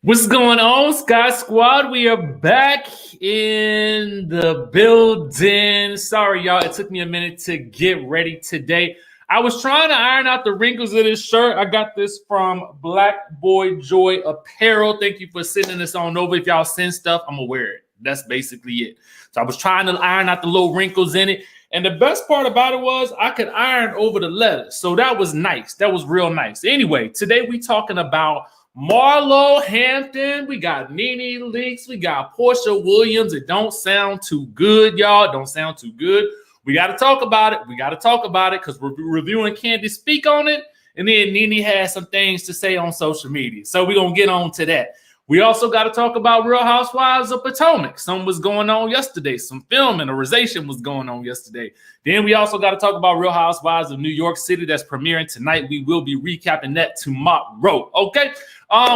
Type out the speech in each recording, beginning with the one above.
What's going on, Sky Squad? We are back in the building. Sorry, y'all. It took me a minute to get ready today. I was trying to iron out the wrinkles of this shirt. I got this from Black Boy Joy Apparel. Thank you for sending this on over. If y'all send stuff, I'm going to wear it. That's basically it. So I was trying to iron out the little wrinkles in it. And the best part about it was I could iron over the letters. So that was nice. That was real nice. Anyway, today we talking about Marlo Hampton, we got Nene Leakes, we got Porsha Williams. It don't sound too good, y'all. It don't sound too good. We got to talk about it. We got to talk about it because we're reviewing Kandi speak on it. And then Nene has some things to say on social media. So we're going to get on to that. We also got to talk about Real Housewives of Potomac. Something was going on yesterday. Some filming was going on yesterday. Then we also got to talk about Real Housewives of New York City that's premiering tonight. We will be recapping that tomorrow. Okay.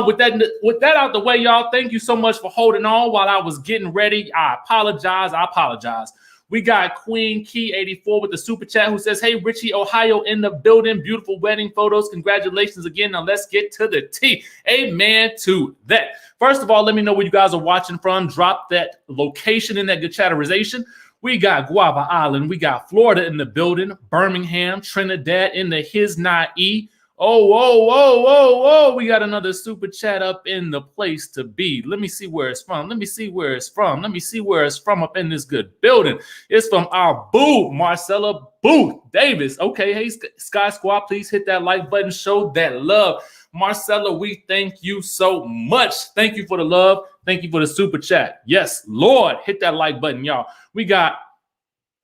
With that out the way, y'all, thank you so much for holding on while I was getting ready. I apologize. We got Queen Key 84 with the super chat who says, hey, Richie, Ohio in the building. Beautiful wedding photos. Congratulations again. Now let's get to the tea. Amen to that. First of all, let me know where you guys are watching from. Drop that location in that good chatterization. We got Guava Island. We got Florida in the building. Birmingham, Trinidad in the His Not E. Oh, whoa. We got another super chat up in the place to be. Let me see where it's from. Let me see where it's from up in this good building. It's from our boo, Marcella Booth Davis. Okay, hey, Sky Squad, please hit that like button. Show that love. Marcella, we thank you so much. Thank you for the love. Thank you for the super chat. Yes, Lord, hit that like button, y'all. We got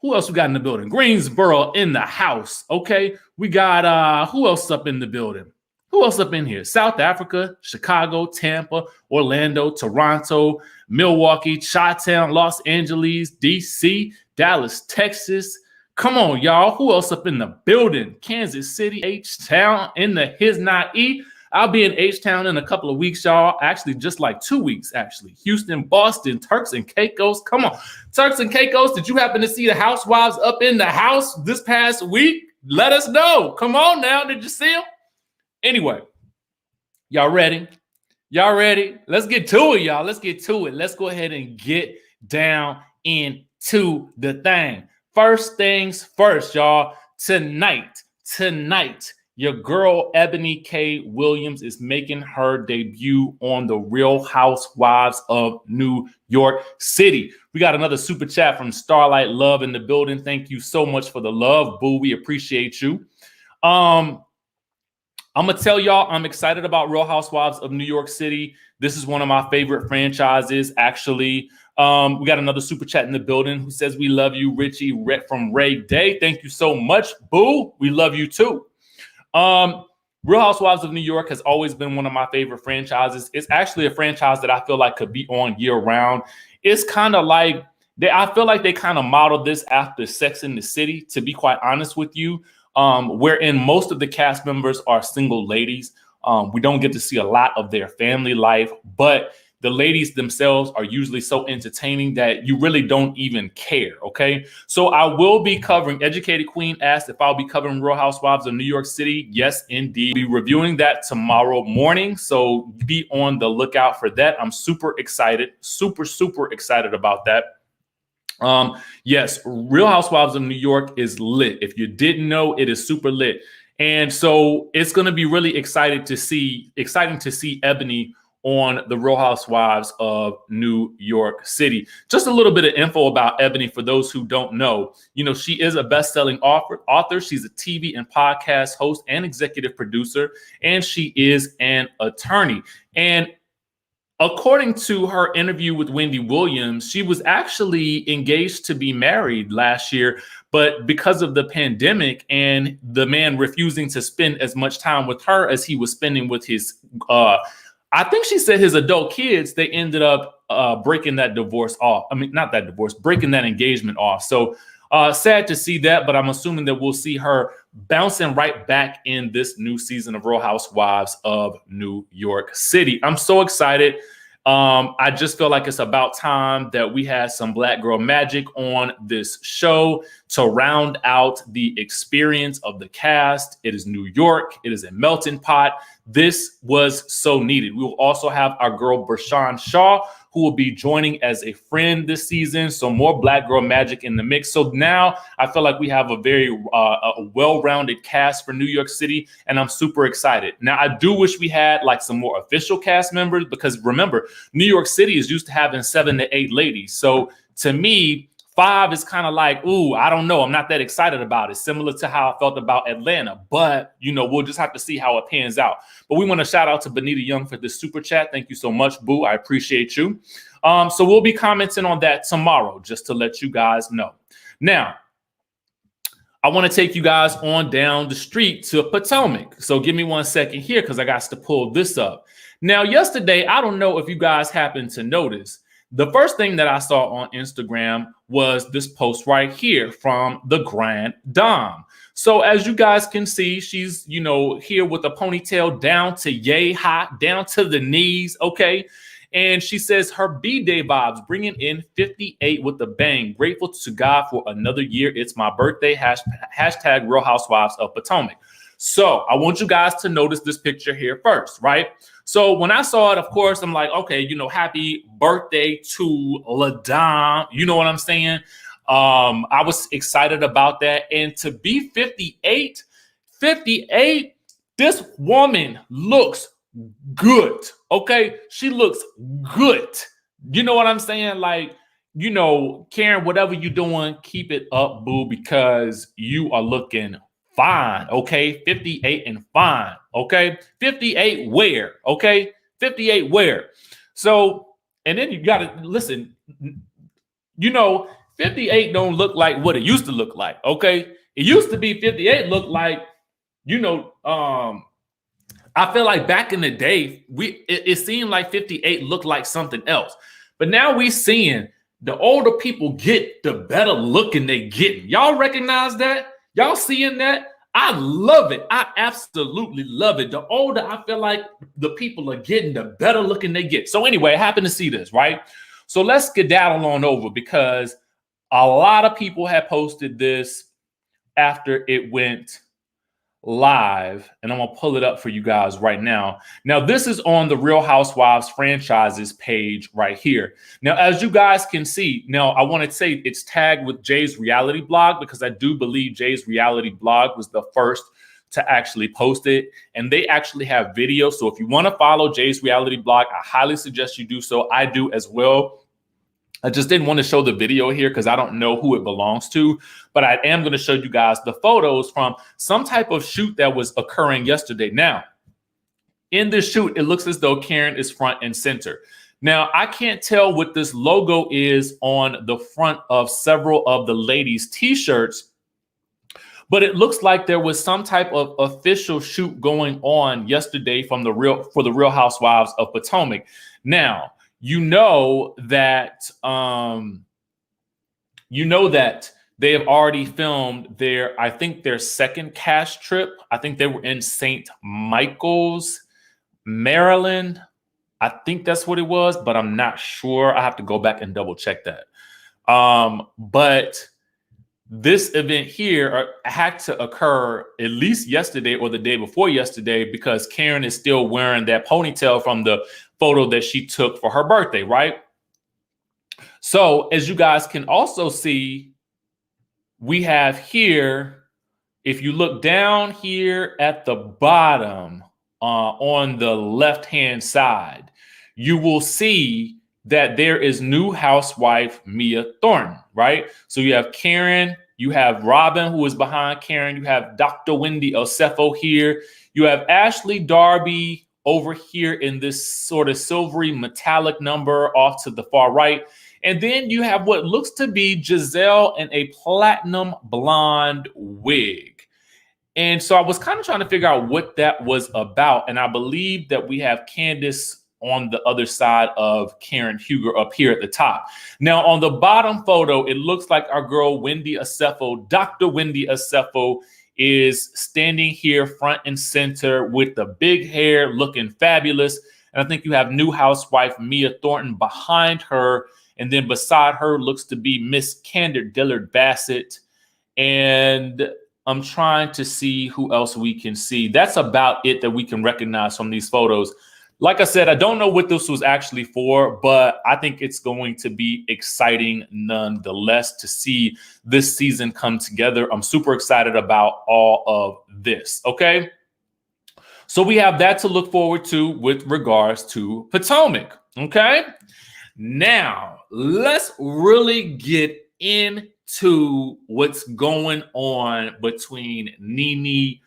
who else we got in the building? Greensboro in the house. Okay. We got who else up in the building? Who else up in here? South Africa, Chicago, Tampa, Orlando, Toronto, Milwaukee, Chi-Town, Los Angeles, DC, Dallas, Texas. Come on, y'all. Who else up in the building? Kansas City, H-Town in the His Not E. I'll be in H-Town in a couple of weeks, y'all. Actually, just like 2 weeks, actually. Houston, Boston, Turks and Caicos. Come on. Turks and Caicos, did you happen to see the Housewives up in the house this past week? Let us know. Come on now. Did you see them? Anyway, y'all ready? Y'all ready? Let's get to it, y'all. Let's get to it. Let's go ahead and get down into the thing. First things first, y'all. Tonight, your girl Ebony K. Williams is making her debut on the Real Housewives of New York City. We got another super chat from Starlight Love in the building. Thank you so much for the love, boo. We appreciate you. I'm going to tell y'all I'm excited about Real Housewives of New York City. This is one of my favorite franchises, actually. We got another super chat in the building who says, we love you, Richie, from Ray Day. Thank you so much, boo. We love you too. Real Housewives of New York has always been one of my favorite franchises. It's actually a franchise that I feel like could be on year round. It's kind of like, I feel like they kind of modeled this after Sex and the City, to be quite honest with you, wherein most of the cast members are single ladies. We don't get to see a lot of their family life, but the ladies themselves are usually so entertaining that you really don't even care, okay? So I will be covering, Educated Queen asked if I'll be covering Real Housewives of New York City. Yes, indeed. I'll be reviewing that tomorrow morning, so be on the lookout for that. I'm super excited, super excited about that. Yes, Real Housewives of New York is lit. If you didn't know, it is super lit. And so it's going to be really exciting to see Ebony on the Real Housewives of New York City. Just a little bit of info about Ebony for those who don't know. You know, she is a best-selling author. She's a TV and podcast host and executive producer, and she is an attorney. And according to her interview with Wendy Williams, she was actually engaged to be married last year, but because of the pandemic and the man refusing to spend as much time with her as he was spending with his I think she said his adult kids, they ended up breaking that divorce off. I mean, not that divorce, breaking that engagement off. So sad to see that, but I'm assuming that we'll see her bouncing right back in this new season of Real Housewives of New York City. I'm so excited. I just feel like it's about time that we had some Black girl magic on this show to round out the experience of the cast. It is New York. It is a melting pot. This was so needed. We will also have our girl Bershawn Shaw, who will be joining as a friend this season. So more Black girl magic in the mix. So now I feel like we have a very a well-rounded cast for New York City, and I'm super excited. Now, I do wish we had like some more official cast members, because remember, New York City is used to having 7 to 8 ladies. So to me, 5 is kind of like, ooh, I don't know. I'm not that excited about it. Similar to how I felt about Atlanta. But, you know, we'll just have to see how it pans out. But we want to shout out to Benita Young for this super chat. Thank you so much, boo. I appreciate you. So we'll be commenting on that tomorrow, just to let you guys know. Now, I want to take you guys on down the street to Potomac. So give me 1 second here, because I got to pull this up. Now, yesterday, I don't know if you guys happened to notice, the first thing that I saw on Instagram was this post right here from the Grand Dame. So as you guys can see, she's, you know, here with a ponytail down to yay hot, down to the knees, okay? And she says her B-Day vibes, bringing in 58 with a bang. Grateful to God for another year. It's my birthday. Hashtag Real Housewives of Potomac. So I want you guys to notice this picture here first, right? So when I saw it, of course, I'm like, okay, you know, happy birthday to La Dame. You know what I'm saying? I was excited about that. And to be 58, this woman looks good. Okay. She looks good. You know what I'm saying? Like, you know, Karen, whatever you're doing, keep it up, boo, because you are looking fine, okay? 58 and fine, okay? 58 where, okay? 58 where? So, and then you got to listen, you know, 58 don't look like what it used to look like, okay? It used to be 58 looked like, you know, I feel like back in the day, it seemed like 58 looked like something else. But now we seeing the older people get, the better looking they getting. Y'all recognize that? Y'all seeing that? I love it. I absolutely love it. The older I feel like the people are getting, the better looking they get. So anyway, I happen to see this, right? So let's skedaddle on over, because a lot of people have posted this after it went live, and I'm gonna pull it up for you guys right now. Now, this is on the Real Housewives franchises page right here. Now, as you guys can see, now I want to say it's tagged with Jay's reality blog, because I do believe Jay's reality blog was the first to actually post it, and they actually have video. So if you want to follow Jay's reality blog, I highly suggest you do so. I do as well. I just didn't want to show the video here because I don't know who it belongs to, but I am going to show you guys the photos from some type of shoot that was occurring yesterday. Now, in this shoot, it looks as though Karen is front and center. Now, I can't tell what this logo is on the front of several of the ladies' t-shirts, but it looks like there was some type of official shoot going on yesterday for the Real Housewives of Potomac. Now, you know that they have already filmed their second cast trip. I think they were in St. Michael's, Maryland. I think that's what it was, but I'm not sure. I have to go back and double check that. But this event here had to occur at least yesterday or the day before yesterday, because Karen is still wearing that ponytail from the photo that she took for her birthday, right? So as you guys can also see, we have here, if you look down here at the bottom on the left-hand side, you will see that there is new housewife Mia Thornton, right? So you have Karen, you have Robin, who is behind Karen, you have Dr. Wendy Osefo here, you have Ashley Darby over here in this sort of silvery metallic number off to the far right. And then you have what looks to be Giselle in a platinum blonde wig. And so I was kind of trying to figure out what that was about. And I believe that we have Candace on the other side of Karen Huger up here at the top. Now, on the bottom photo, it looks like our girl Wendy Osefo, Dr. Wendy Osefo, is standing here front and center with the big hair, looking fabulous. And I think you have new housewife Mia Thornton behind her. And then beside her looks to be Miss Candor Dillard Bassett. And I'm trying to see who else we can see. That's about it that we can recognize from these photos. Like I said, I don't know what this was actually for, but I think it's going to be exciting nonetheless to see this season come together. I'm super excited about all of this, okay? So we have that to look forward to with regards to Potomac, okay? Now, let's really get into what's going on between Nene,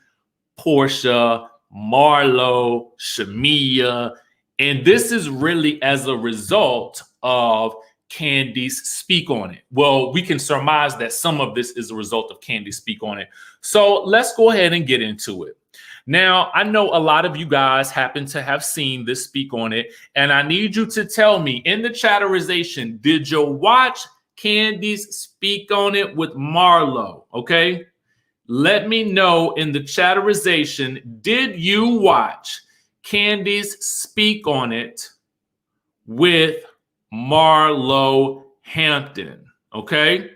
Porsha, Marlo, Shamea, and this is really as a result of Kandi's Speak On It. Well, we can surmise that some of this is a result of Kandi's Speak On It. So let's go ahead and get into it. Now, I know a lot of you guys happen to have seen this Speak On It, and I need you to tell me in the chatterization, did you watch Kandi's Speak On It with Marlo? Okay. Let me know in the chatterization, did you watch Kandi's Speak On It with Marlo Hampton? Okay.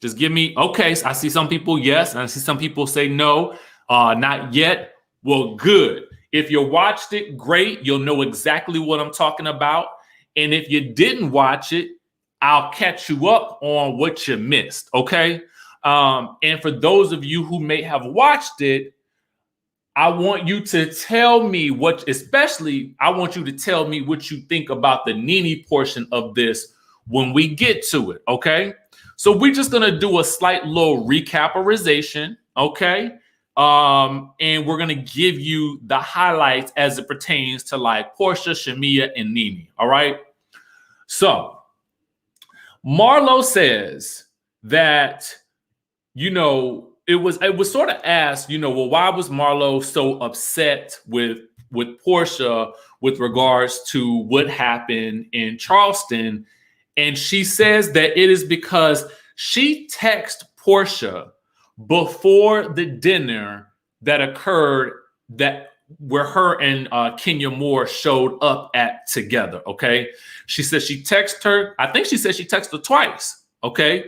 Just give me, okay. So I see some people, yes. And I see some people say no, not yet. Well, good. If you watched it, great. You'll know exactly what I'm talking about. And if you didn't watch it, I'll catch you up on what you missed. Okay. And for those of you who may have watched it, I want you to tell me I want you to tell me what you think about the Nene portion of this when we get to it, okay? So we're just gonna do a slight little recaperization, okay? And we're gonna give you the highlights as it pertains to like Porsha, Shamea, and Nene, all right? So Marlo says that, you know, it was sort of asked, you know, well, why was Marlo so upset with Porsha with regards to what happened in Charleston? And she says that it is because she texted Porsha before the dinner that occurred where her and Kenya Moore showed up at together, okay? She said she texted her. I think she said she texted her twice, okay?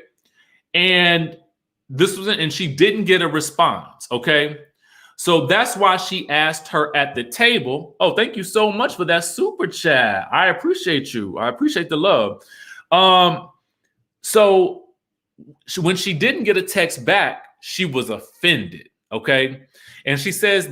And and she didn't get a response, okay? So that's why she asked her at the table. Oh, thank you so much for that super chat. I appreciate you. I appreciate the love. So when she didn't get a text back, she was offended, okay? And she says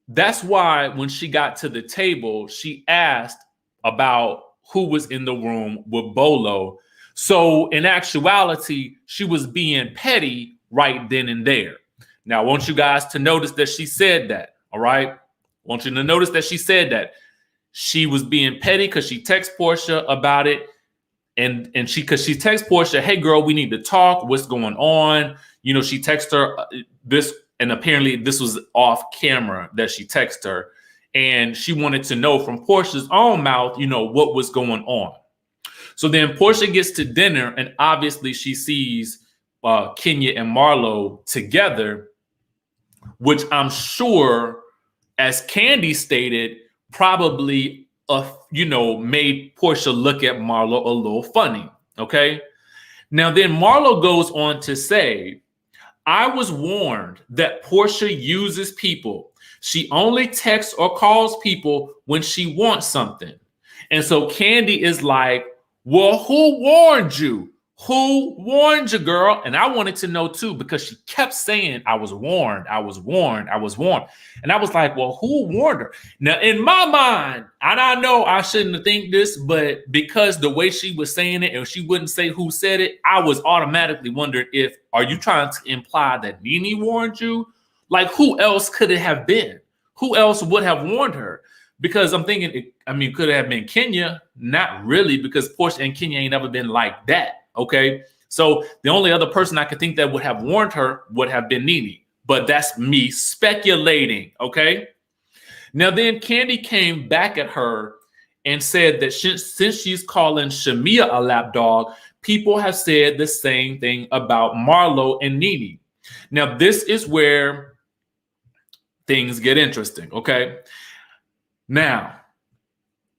that's why when she got to the table, she asked about who was in the room with Bolo. So in actuality, she was being petty right then and there. Now, I want you guys to notice that she said that, all right? I want you to notice that she said that. She was being petty because she texted Porsha about it. And because she texted Porsha, hey, girl, we need to talk. What's going on? You know, she texted her this, and apparently this was off camera that she texted her. And she wanted to know from Porsha's own mouth, you know, what was going on. So then Porsha gets to dinner, and obviously she sees Kenya and Marlo together, which I'm sure, as Kandi stated, probably made Porsha look at Marlo a little funny. Okay. Now then Marlo goes on to say, I was warned that Porsha uses people. She only texts or calls people when she wants something. And so Kandi is like, well, who warned you? Who warned you, girl? And I wanted to know too, because she kept saying, I was warned, I was warned, I was warned. And I was like, well, who warned her? Now, in my mind, and I know I shouldn't think this, but because the way she was saying it and she wouldn't say who said it, I was automatically wondering are you trying to imply that Nene warned you? Like, who else could it have been? Who else would have warned her? Because I'm thinking, could it have been Kenya? Not really, because Porsha and Kenya ain't ever been like that. Okay, so the only other person I could think that would have warned her would have been Nene, but that's me speculating. Okay, now then Kandi came back at her and said that since she's calling Shamea a lapdog, people have said the same thing about Marlo and Nene. Now this is where things get interesting. Okay, now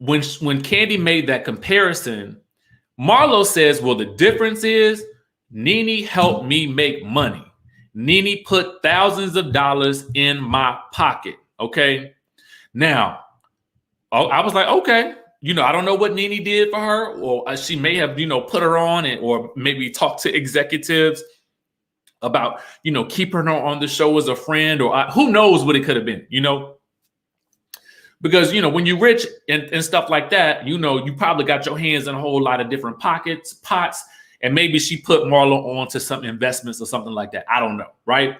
when Kandi made that comparison, Marlo says, well, the difference is Nene helped me make money. Nene put thousands of dollars in my pocket. Okay. Now, I was like, okay. I don't know what Nene did for her, or she may have, put her on it, or maybe talked to executives about, keeping her on the show as a friend, or who knows what it could have been, because, when you're rich and stuff like that, you probably got your hands in a whole lot of different pots, and maybe she put Marlo on to some investments or something like that. I don't know, right?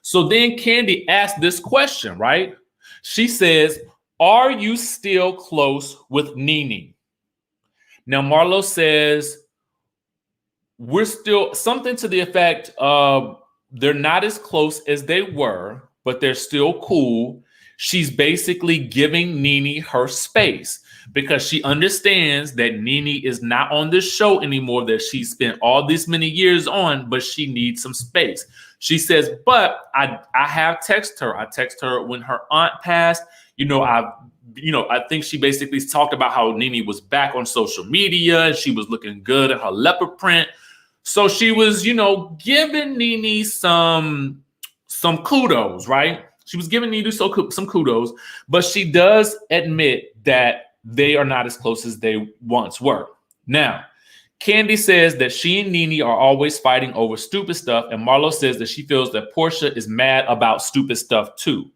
So then Kandi asked this question, right? She says, are you still close with Nene? Now, Marlo says, we're still, something to the effect of, they're not as close as they were, but they're still cool. She's basically giving Nene her space because she understands that Nene is not on this show anymore that she spent all these many years on, but she needs some space. She says, but I have texted her. I texted her when her aunt passed. I think she basically talked about how Nene was back on social media and she was looking good in her leopard print. So she was, giving Nene some kudos, right? She was giving Nene some kudos, but she does admit that they are not as close as they once were. Now, Kandi says that she and Nene are always fighting over stupid stuff, and Marlo says that she feels that Porsha is mad about stupid stuff too.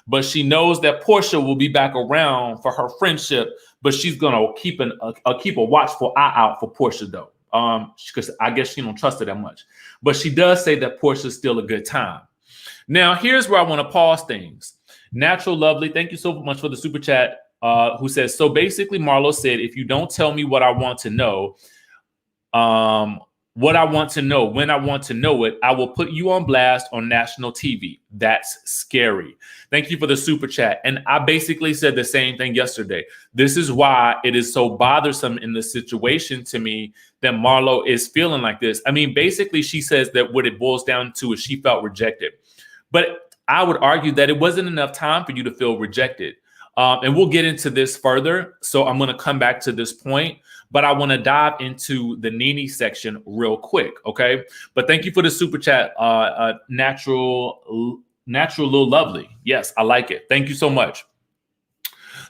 But she knows that Porsha will be back around for her friendship, but she's gonna keep a watchful eye out for Porsha though. Because I guess she don't trust her that much. But she does say that Porsha's still a good time. Now, here's where I want to pause things. Natural Lovely, thank you so much for the super chat, who says, so basically Marlo said, if you don't tell me what I want to know, when I want to know it, I will put you on blast on national TV. That's scary. Thank you for the super chat. And I basically said the same thing yesterday. This is why it is so bothersome in the situation to me that Marlo is feeling like this. I mean, basically she says that what it boils down to is she felt rejected. But I would argue that it wasn't enough time for you to feel rejected. And we'll get into this further. So I'm going to come back to this point, but I want to dive into the Nene section real quick. Okay. But thank you for the super chat. Natural Little Lovely. Yes, I like it. Thank you so much.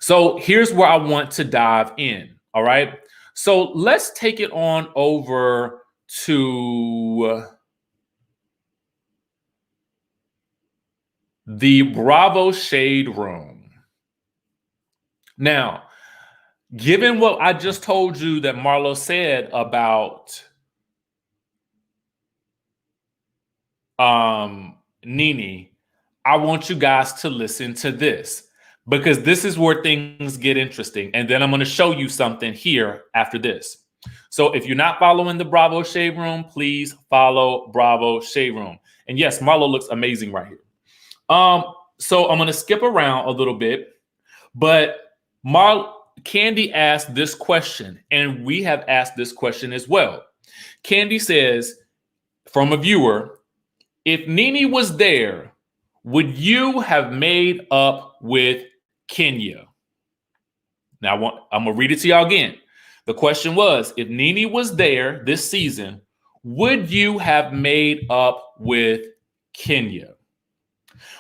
So here's where I want to dive in. All right. So let's take it on over to the Bravo Shade Room. Now, given what I just told you that Marlo said about Nene, I want you guys to listen to this because this is where things get interesting. And then I'm going to show you something here after this. So if you're not following the Bravo Shade Room, please follow Bravo Shade Room. And yes, Marlo looks amazing right here. So I'm going to skip around a little bit, but Kandi asked this question, and we have asked this question as well. Kandi says, from a viewer, if Nene was there, would you have made up with Kenya? Now, I'm going to read it to y'all again. The question was, if Nene was there this season, would you have made up with Kenya?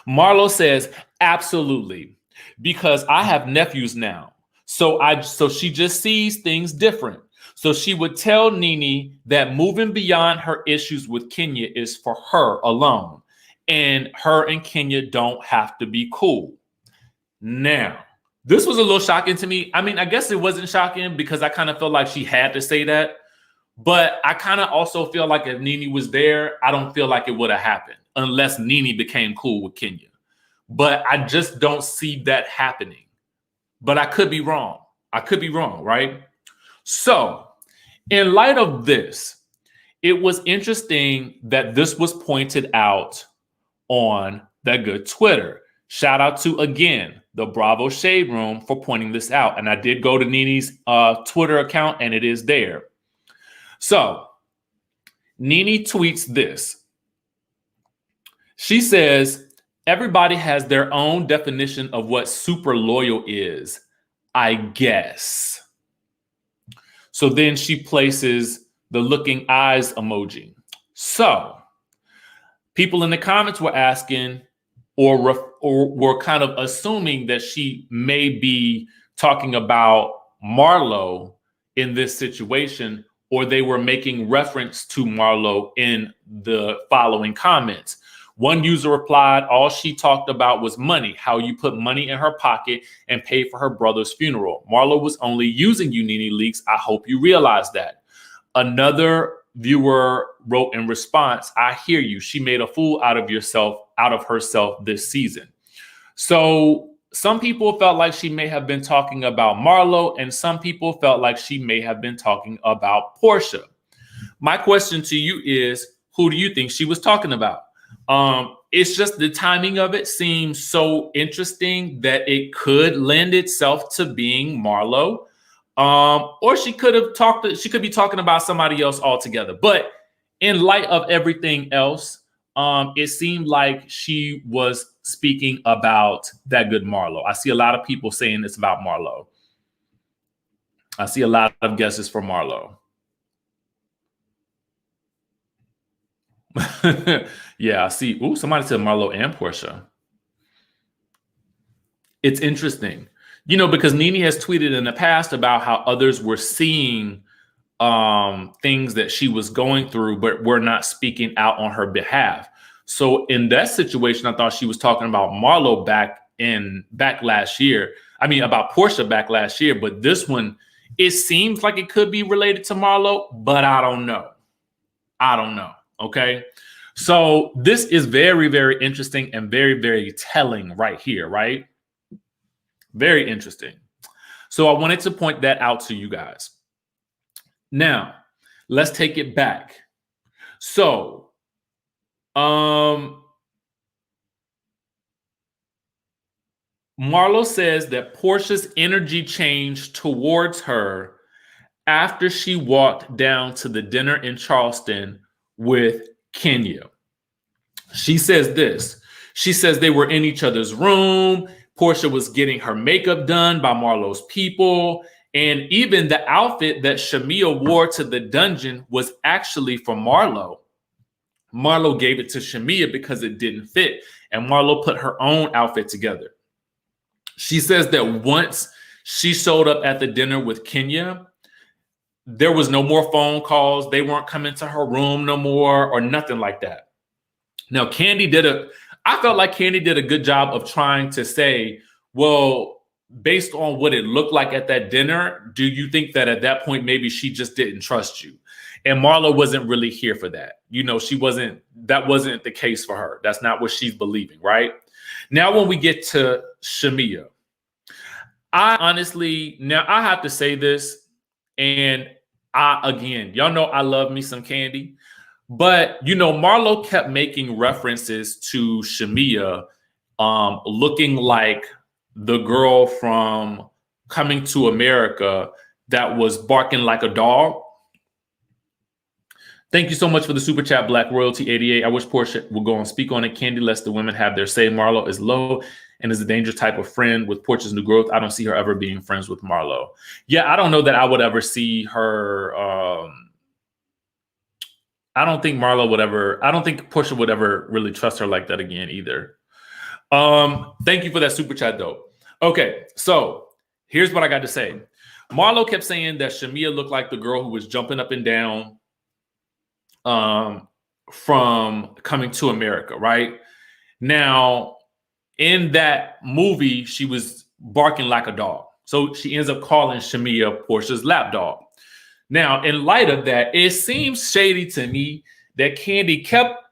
Marlo says, absolutely, because I have nephews now. So she just sees things different. So she would tell Nene that moving beyond her issues with Kenya is for her alone. And her and Kenya don't have to be cool. Now, this was a little shocking to me. I mean, I guess it wasn't shocking because I kind of felt like she had to say that. But I kind of also feel like if Nene was there, I don't feel like it would have happened unless Nene became cool with Kenya. But I just don't see that happening. But I could be wrong. Right? So, in light of this, it was interesting that this was pointed out on that good Twitter. Shout out to, again, the Bravo Shade Room for pointing this out. And I did go to Nene's Twitter account, and it is there. So, Nene tweets this. She says, everybody has their own definition of what super loyal is, I guess. So then she places the looking eyes emoji. So People in the comments were asking or were kind of assuming that she may be talking about Marlo in this situation, or they were making reference to Marlo in the following comments. One user replied, all she talked about was money, how you put money in her pocket and pay for her brother's funeral. Marlo was only using you, Nene Leakes. I hope you realize that. Another viewer wrote in response, I hear you. She made a fool out of herself this season. So some people felt like she may have been talking about Marlo, and some people felt like she may have been talking about Porsha. My question to you is, who do you think she was talking about? It's just the timing of it seems so interesting that it could lend itself to being Marlo. Or she could be talking about somebody else altogether. But in light of everything else, it seemed like she was speaking about that good Marlo. I see a lot of people saying it's about Marlo. I see a lot of guesses for Marlo. Yeah, I see. Ooh, somebody said Marlo and Porsha. It's interesting. Because Nene has tweeted in the past about how others were seeing things that she was going through, but were not speaking out on her behalf. So in that situation, I thought she was talking about Marlo back last year. I mean, about Porsha back last year. But this one, it seems like it could be related to Marlo, but I don't know. Okay. So this is very, very interesting and very, very telling right here, right? Very interesting. So I wanted to point that out to you guys. Now, let's take it back. So, Marlo says that Porsha's energy changed towards her after she walked down to the dinner in Charleston with Kanye. She says this. She says they were in each other's room. Porsha was getting her makeup done by Marlo's people. And even the outfit that Shamea wore to the dungeon was actually from Marlo. Marlo gave it to Shamea because it didn't fit. And Marlo put her own outfit together. She says that once she showed up at the dinner with Kenya, there was no more phone calls. They weren't coming to her room no more or nothing like that. Now, I felt like Kandi did a good job of trying to say, well, based on what it looked like at that dinner, do you think that at that point, maybe she just didn't trust you? And Marlo wasn't really here for that. That wasn't the case for her. That's not what she's believing, right? Now, when we get to Shamea, I honestly, now I have to say this, and y'all know I love me some Kandi. But, Marlo kept making references to Shamea looking like the girl from Coming to America that was barking like a dog. Thank you so much for the super chat, Black Royalty 88. I wish Porsha would go and speak on it. Kandi lets the women have their say. Marlo is low and is a dangerous type of friend with Porsha's new growth. I don't see her ever being friends with Marlo. Yeah, I don't know that I would ever see her... I don't think Porsha would ever really trust her like that again either. Thank you for that super chat though. Okay, so here's what I got to say. Marlo kept saying that Shamea looked like the girl who was jumping up and down from Coming to America, right? Now, in that movie, she was barking like a dog. So she ends up calling Shamea Porsha's lapdog. Now, in light of that, it seems shady to me that Kandi kept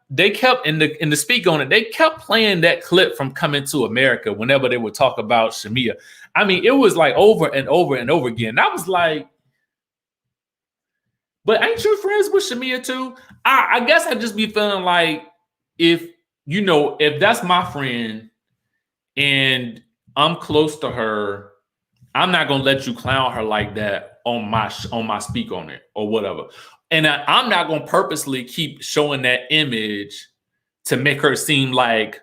in the speak on it, they kept playing that clip from Coming to America whenever they would talk about Shamea. I mean, it was like over and over and over again. I was like, but ain't you friends with Shamea too? I guess I just be feeling like if that's my friend and I'm close to her, I'm not gonna let you clown her like that on my speak on it or whatever. And I'm not gonna purposely keep showing that image to make her seem like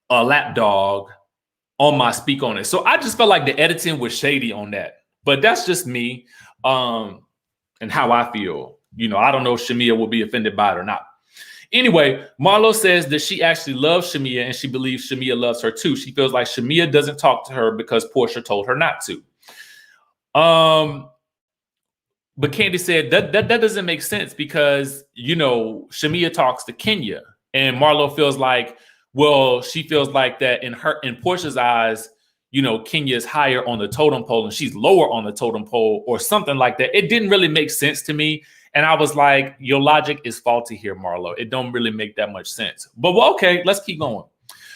a lapdog on my speak on it. So I just felt like the editing was shady on that. But that's just me and how I feel. I don't know if Shamea will be offended by it or not. Anyway, Marlo says that she actually loves Shamea and she believes Shamea loves her too. She feels like Shamea doesn't talk to her because Porsha told her not to. But Kandi said that doesn't make sense because, Shamea talks to Kenya and Marlo feels like, well, she feels like that in Porsha's eyes, Kenya is higher on the totem pole and she's lower on the totem pole or something like that. It didn't really make sense to me. And I was like, your logic is faulty here, Marlo. It don't really make that much sense. But well, okay, let's keep going.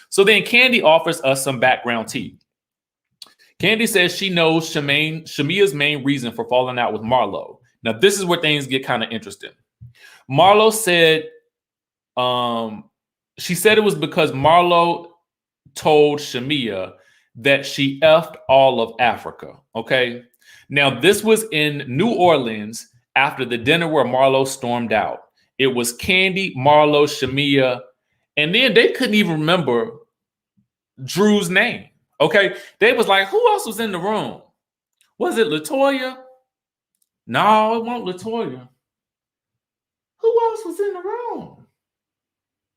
So then Kandi offers us some background tea. Kandi says she knows Shamea's main reason for falling out with Marlo. Now, this is where things get kind of interesting. Marlo said, she said it was because Marlo told Shamea that she effed all of Africa. Okay. Now, this was in New Orleans after the dinner where Marlo stormed out. It was Kandi, Marlo, Shamea, and then they couldn't even remember Drew's name. Okay. They was like, who else was in the room? Was it LaToya? No, it wasn't LaToya. Who else was in the room?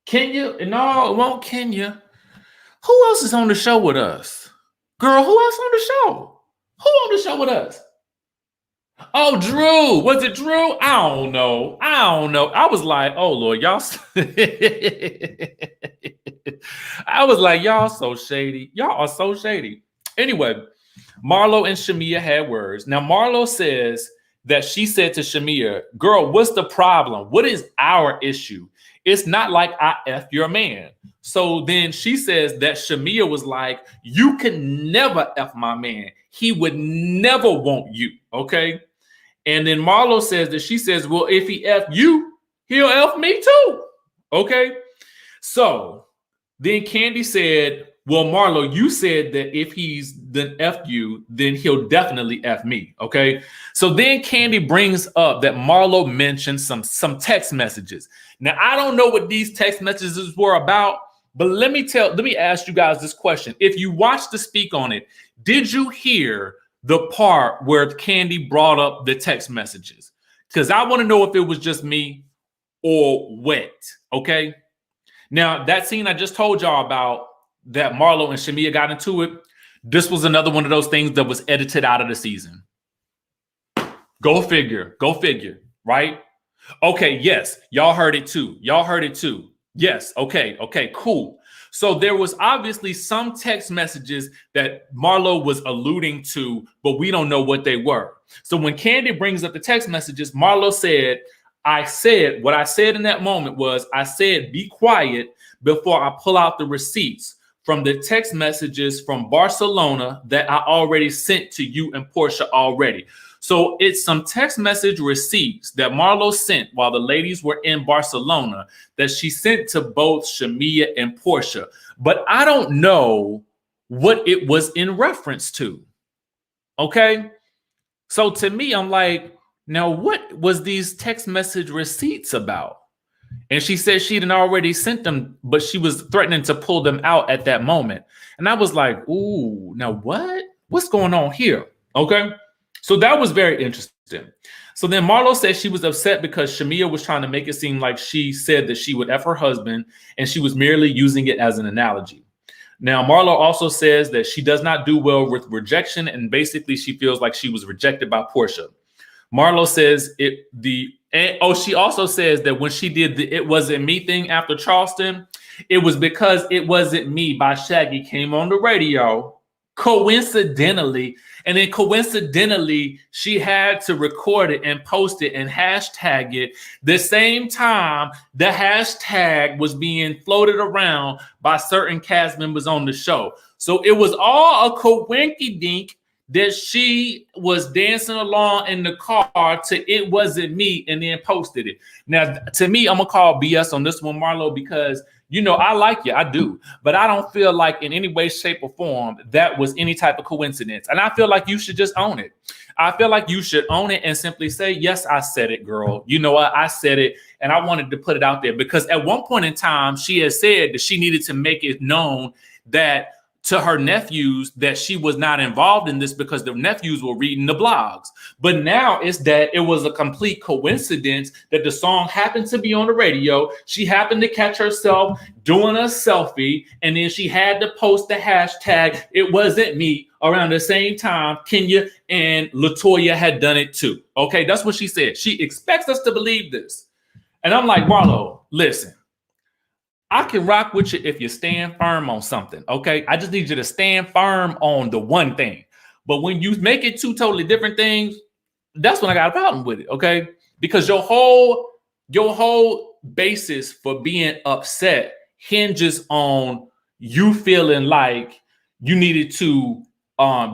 Kenya? No, it won't Kenya. Who else is on the show with us? Girl, who else on the show? Who on the show with us? Oh, Drew. Was it Drew? I don't know. I was like, oh, Lord, y'all. I was like, y'all so shady. Y'all are so shady. Anyway, Marlo and Shamea had words. Now, Marlo says that she said to Shamea, girl, what's the problem? What is our issue? It's not like I F your man. So then she says that Shamea was like, you can never F my man. He would never want you. Okay. And then Marlo says that she says, well, if he F you, he'll F me too. Okay. So then Kandi said, well, Marlo, you said that if he's done F you, then he'll definitely F me. Okay. So then Kandi brings up that Marlo mentioned some text messages. Now, I don't know what these text messages were about, but let me ask you guys this question. If you watched the speak on it, did you hear the part where Kandi brought up the text messages? Because I want to know if it was just me or what. Okay. Now, that scene I just told y'all about, that Marlo and Shamea got into it, this was another one of those things that was edited out of the season. Go figure, right? Okay, yes, y'all heard it too. Yes, okay, cool. So there was obviously some text messages that Marlo was alluding to, but we don't know what they were. So when Kandi brings up the text messages, Marlo said, what I said in that moment was, I said, be quiet before I pull out the receipts from the text messages from Barcelona that I already sent to you and Porsha already. So it's some text message receipts that Marlo sent while the ladies were in Barcelona that she sent to both Shamea and Porsha. But I don't know what it was in reference to. Okay. So to me, I'm like, now what was these text message receipts about? And she said she'd already sent them, but she was threatening to pull them out at that moment. And I was like, ooh, now what? What's going on here? Okay. So that was very interesting. So then Marlo said she was upset because Shamea was trying to make it seem like she said that she would F her husband and she was merely using it as an analogy. Now, Marlo also says that she does not do well with rejection. And basically she feels like she was rejected by Porsha. Marlo says she also says that when she did the It Wasn't Me thing after Charleston, it was because It Wasn't Me by Shaggy came on the radio coincidentally. And then coincidentally, she had to record it and post it and hashtag it the same time the hashtag was being floated around by certain cast members on the show. So it was all a coinky-dink that she was dancing along in the car to It Wasn't Me and then posted it. Now, to me, I'm going to call BS on this one, Marlo, because, I like you. I do. But I don't feel like in any way, shape, or form that was any type of coincidence. And I feel like you should just own it. I feel like you should own it and simply say, yes, I said it, girl. You know what? I said it. And I wanted to put it out there because at one point in time, she had said that she needed to make it known that to her nephews that she was not involved in this because the nephews were reading the blogs. But now it's that it was a complete coincidence that the song happened to be on the radio. She happened to catch herself doing a selfie, and then she had to post the hashtag "It wasn't me" around the same time Kenya and LaToya had done it too. Okay, that's what she said. She expects us to believe this. And I'm like, Marlo, listen, I can rock with you if you stand firm on something, okay? I just need you to stand firm on the one thing. But when you make it two totally different things, that's when I got a problem with it, okay? Because your whole basis for being upset hinges on you feeling like you needed to,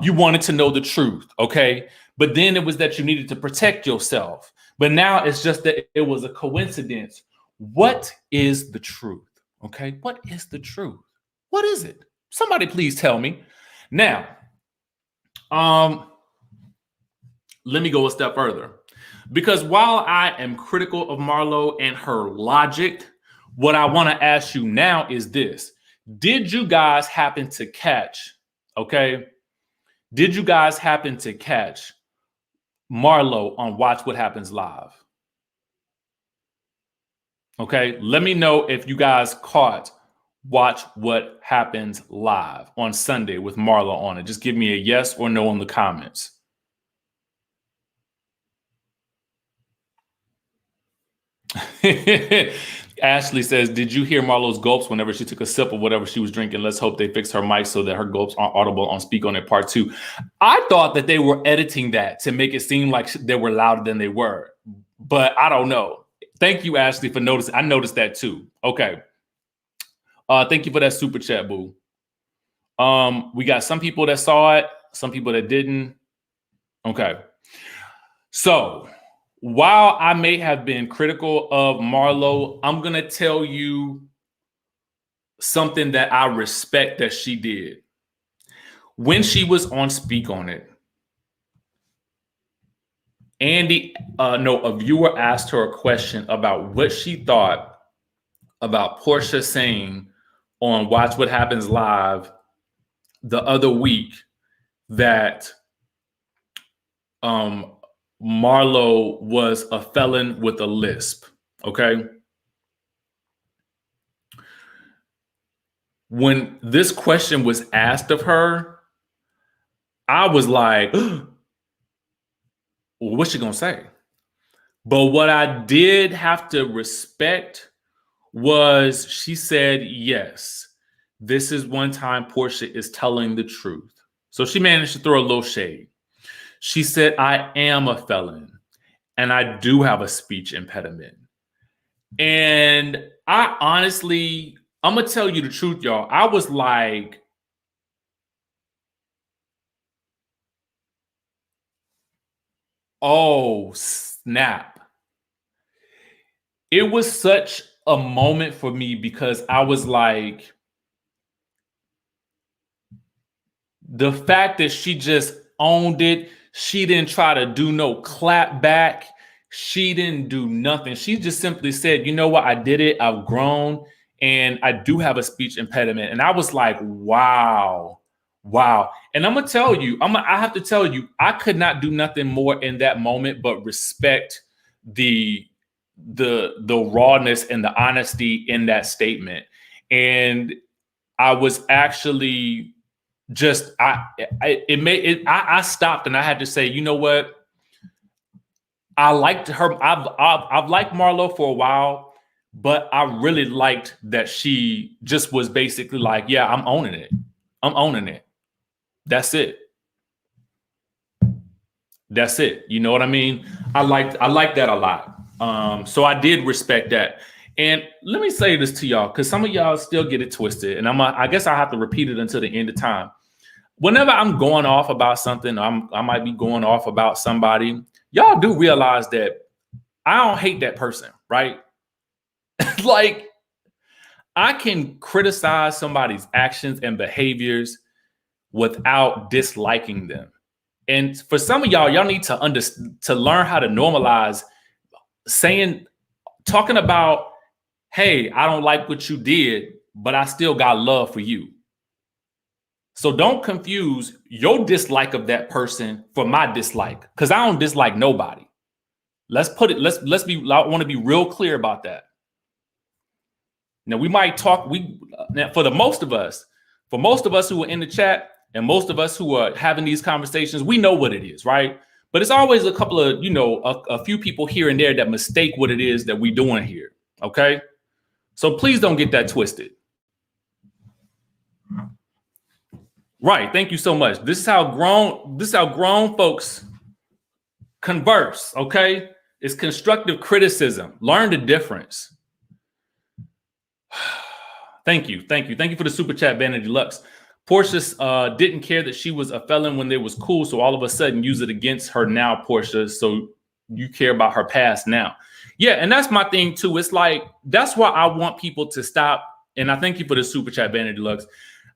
you wanted to know the truth, okay? But then it was that you needed to protect yourself. But now it's just that it was a coincidence. What is the truth? Okay, what is the truth? What is it? Somebody please tell me. Now, let me go a step further. Because while I am critical of Marlo and her logic, what I want to ask you now is this. Did you guys happen to catch, okay? Did you guys happen to catch Marlo on Watch What Happens Live? Okay, let me know if you guys caught Watch What Happens Live on Sunday with Marlo on it. Just give me a yes or no in the comments. Ashley says, did you hear Marlo's gulps whenever she took a sip of whatever she was drinking? Let's hope they fix her mic so that her gulps aren't audible on Speak On It Part 2. I thought that they were editing that to make it seem like they were louder than they were, but I don't know. Thank you, Ashley, for noticing. I noticed that too. Okay. Thank you for that super chat, boo. We got some people that saw it, some people that didn't. Okay. So while I may have been critical of Marlo, I'm going to tell you something that I respect that she did. When she was on Speak On It, a viewer asked her a question about what she thought about Porsha saying on Watch What Happens Live the other week that Marlo was a felon with a lisp, okay? When this question was asked of her, I was like, well, what's she gonna say? But what I did have to respect was she said, yes, this is one time Porsha is telling the truth. So she managed to throw a little shade. She said, I am a felon and I do have a speech impediment. And I honestly, I'm gonna tell you the truth, y'all. I was like, oh, snap. It was such a moment for me because I was like, the fact that she just owned it, she didn't try to do no clap back. She didn't do nothing. She just simply said, you know what? I did it. I've grown and I do have a speech impediment. And I was like, wow. And I'm going to tell you, I have to tell you, I could not do nothing more in that moment, but respect the rawness and the honesty in that statement. And I was actually just, I stopped and I had to say, you know what? I liked her. I've liked Marlo for a while, but I really liked that she just was basically like, yeah, I'm owning it. I'm owning it. That's it. That's it. You know what I mean? I like that a lot. So I did respect that. And let me say this to y'all, because some of y'all still get it twisted. And I guess I have to repeat it until the end of time. Whenever I'm going off about something, I might be going off about somebody. Y'all do realize that I don't hate that person, right? Like, I can criticize somebody's actions and behaviors without disliking them. And for some of y'all need to learn how to normalize talking about, hey, I don't like what you did, but I still got love for you. So don't confuse your dislike of that person for my dislike, because I don't dislike nobody. Let's be, I want to be real clear about that. Now we might talk, now for most of us who are in the chat and most of us who are having these conversations, we know what it is, right? But it's always a couple of, a few people here and there that mistake what it is that we're doing here, okay? So please don't get that twisted. Right, thank you so much. This is how grown folks converse, okay? It's constructive criticism. Learn the difference. Thank you for the super chat, Vanity Lux. Porsha didn't care that she was a felon when they was cool, so all of a sudden use it against her now, Porsha. So you care about her past now. Yeah, and that's my thing too. It's like, that's why I want people to stop. And I thank you for the super chat, Vanity Lux.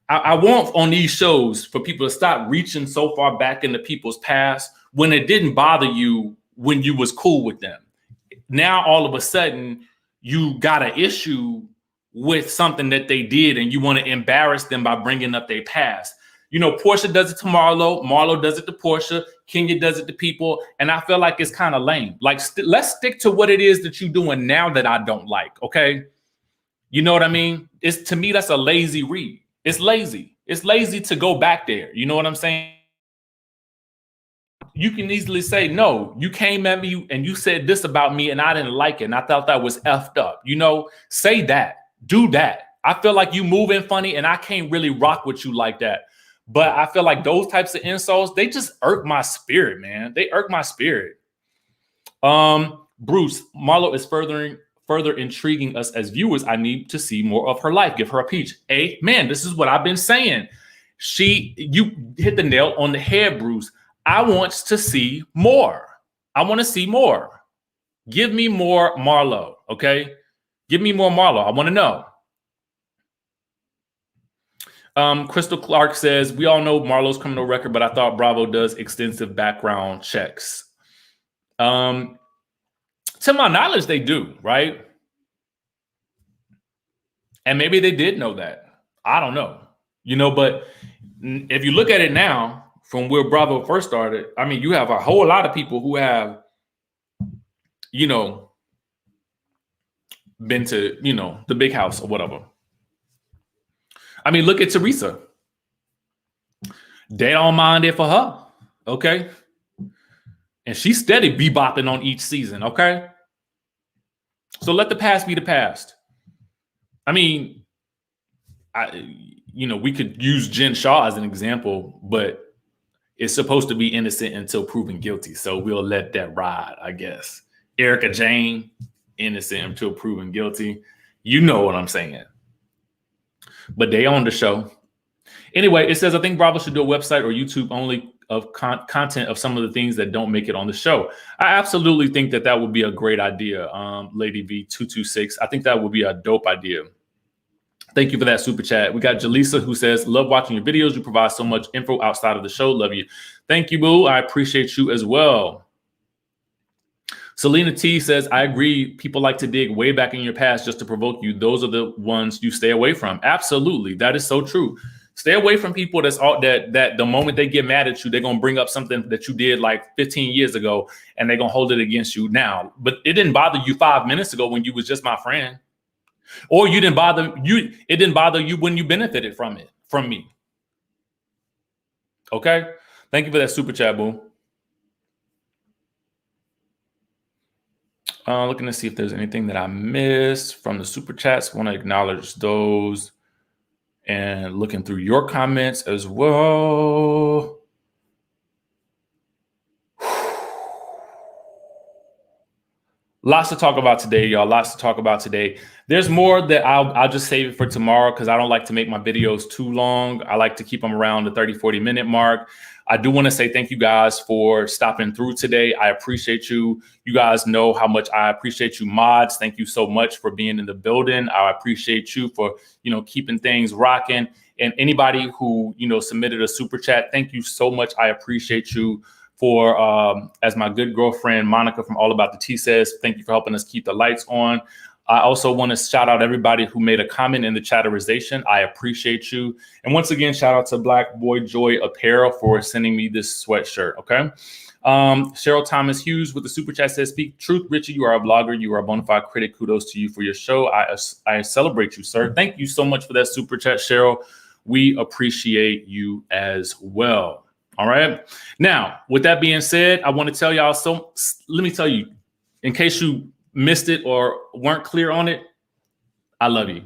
I want on these shows for people to stop reaching so far back into people's past when it didn't bother you when you was cool with them. Now all of a sudden you got an issue with something that they did and you want to embarrass them by bringing up their past. Porsha does it to Marlo. Marlo does it to Porsha. Kenya does it to people. And I feel like it's kind of lame. Like, let's stick to what it is that you're doing now that I don't like, okay? You know what I mean? To me, that's a lazy read. It's lazy. It's lazy to go back there. You know what I'm saying? You can easily say, no, you came at me and you said this about me and I didn't like it. And I thought that was effed up. Say that. Do that. I feel like you moving funny and I can't really rock with you like that. But I feel like those types of insults, they just irk my spirit, man. They irk my spirit. Bruce, Marlo is further intriguing us as viewers. I need to see more of her life. Give her a peach. Man, this is what I've been saying. You hit the nail on the head, Bruce. I want to see more. I want to see more. Give me more Marlo, okay? Give me more Marlo. I want to know. Crystal Clark says, we all know Marlo's criminal record, but I thought Bravo does extensive background checks. To my knowledge, they do, right? And maybe they did know that. I don't know. But if you look at it now, from where Bravo first started, I mean, you have a whole lot of people who have, been to, the big house or whatever. I mean, look at Teresa. They don't mind it for her, okay? And she's steady bebopping on each season, okay? So let the past be the past. I mean, we could use Jen Shaw as an example, but it's supposed to be innocent until proven guilty. So we'll let that ride, I guess. Erica Jane, innocent until proven guilty. You know what I'm saying. But they own the show. Anyway, it says, I think Bravo should do a website or YouTube only of content of some of the things that don't make it on the show. I absolutely think that would be a great idea, Lady V226. I think that would be a dope idea. Thank you for that super chat. We got Jaleesa who says, love watching your videos. You provide so much info outside of the show. Love you. Thank you, boo. I appreciate you as well. Selena T says, I agree. People like to dig way back in your past just to provoke you. Those are the ones you stay away from. Absolutely. That is so true. Stay away from people that the moment they get mad at you, they're going to bring up something that you did like 15 years ago and they're going to hold it against you now. But it didn't bother you 5 minutes ago when you was just my friend. Or it didn't bother you when you benefited from me. Okay? Thank you for that super chat, boo. Looking to see if there's anything that I missed from the super chats. Want to acknowledge those and looking through your comments as well. Lots to talk about today, y'all. Lots to talk about today. There's more that I'll just save it for tomorrow because I don't like to make my videos too long. I like to keep them around the 30, 40 minute mark. I do want to say thank you guys for stopping through today. I appreciate you. You guys know how much I appreciate you, mods. Thank you so much for being in the building. I appreciate you for, keeping things rocking. And anybody who, submitted a super chat, thank you so much. I appreciate you. For as my good girlfriend Monica from All About the Tea says, thank you for helping us keep the lights on. I also want to shout out everybody who made a comment in the chatterization. I appreciate you. And once again, shout out to Black Boy Joy Apparel for sending me this sweatshirt. Okay. Cheryl Thomas Hughes with the super chat says, "Speak truth, Richie. You are a blogger. You are a bona fide critic. Kudos to you for your show. I celebrate you, sir. Thank you so much for that super chat, Cheryl. We appreciate you as well. All right. Now, with that being said, I want to tell y'all. So let me tell you, in case you missed it or weren't clear on it, I love you.